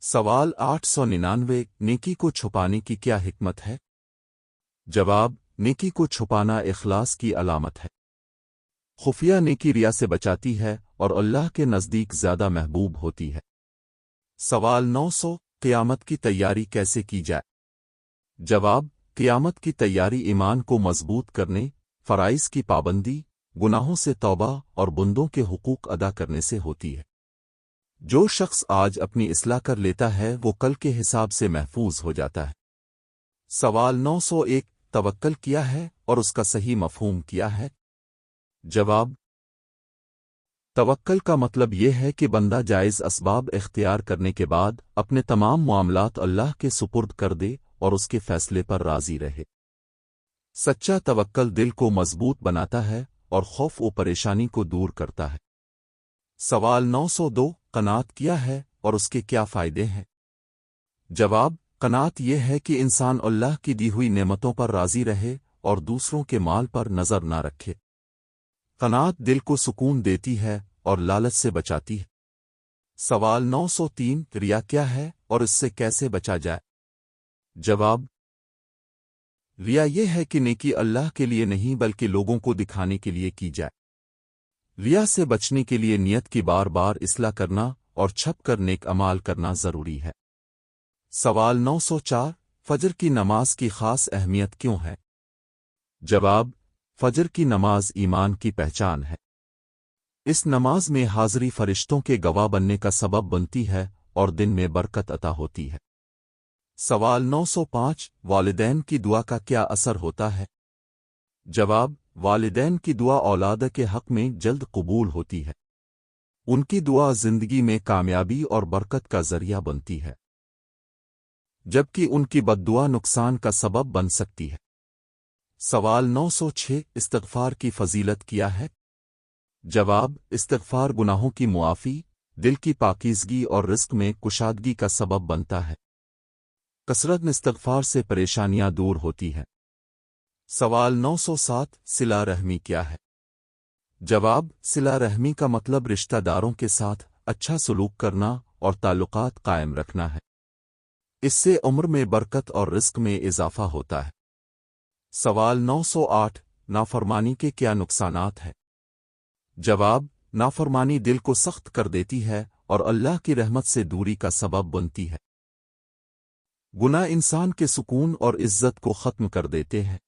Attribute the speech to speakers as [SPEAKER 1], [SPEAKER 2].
[SPEAKER 1] سوال 899 نیکی کو چھپانے کی کیا حکمت ہے؟ جواب: نیکی کو چھپانا اخلاص کی علامت ہے۔ خفیہ نیکی ریا سے بچاتی ہے اور اللہ کے نزدیک زیادہ محبوب ہوتی ہے۔ سوال 900 قیامت کی تیاری کیسے کی جائے؟ جواب: قیامت کی تیاری ایمان کو مضبوط کرنے، فرائض کی پابندی، گناہوں سے توبہ اور بندوں کے حقوق ادا کرنے سے ہوتی ہے۔ جو شخص آج اپنی اصلاح کر لیتا ہے وہ کل کے حساب سے محفوظ ہو جاتا ہے۔ سوال 901 توکل کیا ہے اور اس کا صحیح مفہوم کیا ہے؟ جواب: توکل کا مطلب یہ ہے کہ بندہ جائز اسباب اختیار کرنے کے بعد اپنے تمام معاملات اللہ کے سپرد کر دے اور اس کے فیصلے پر راضی رہے۔ سچا توکل دل کو مضبوط بناتا ہے اور خوف و پریشانی کو دور کرتا ہے۔ سوال 902 قناعت کیا ہے اور اس کے کیا فائدے ہیں؟ جواب: قناعت یہ ہے کہ انسان اللہ کی دی ہوئی نعمتوں پر راضی رہے اور دوسروں کے مال پر نظر نہ رکھے۔ قناعت دل کو سکون دیتی ہے اور لالچ سے بچاتی ہے۔ سوال 903 ریا کیا ہے اور اس سے کیسے بچا جائے؟ جواب: ریا یہ ہے کہ نیکی اللہ کے لیے نہیں بلکہ لوگوں کو دکھانے کے لیے کی جائے۔ ریا سے بچنے کے لیے نیت کی بار بار اصلاح کرنا اور چھپ کر نیک اعمال کرنا ضروری ہے۔ سوال 904 فجر کی نماز کی خاص اہمیت کیوں ہے؟ جواب: فجر کی نماز ایمان کی پہچان ہے۔ اس نماز میں حاضری فرشتوں کے گواہ بننے کا سبب بنتی ہے اور دن میں برکت عطا ہوتی ہے۔ سوال 905 والدین کی دعا کا کیا اثر ہوتا ہے؟ جواب: والدین کی دعا اولاد کے حق میں جلد قبول ہوتی ہے۔ ان کی دعا زندگی میں کامیابی اور برکت کا ذریعہ بنتی ہے، جبکہ ان کی بد دعا نقصان کا سبب بن سکتی ہے۔ سوال 906 استغفار کی فضیلت کیا ہے؟ جواب: استغفار گناہوں کی معافی، دل کی پاکیزگی اور رزق میں کشادگی کا سبب بنتا ہے۔ کثرت استغفار سے پریشانیاں دور ہوتی ہیں۔ سوال 907 صلہ رحمی کیا ہے؟ جواب: صلہ رحمی کا مطلب رشتہ داروں کے ساتھ اچھا سلوک کرنا اور تعلقات قائم رکھنا ہے۔ اس سے عمر میں برکت اور رزق میں اضافہ ہوتا ہے۔ سوال 908 نافرمانی کے کیا نقصانات ہیں؟ جواب: نافرمانی دل کو سخت کر دیتی ہے اور اللہ کی رحمت سے دوری کا سبب بنتی ہے۔ گناہ انسان کے سکون اور عزت کو ختم کر دیتے ہیں۔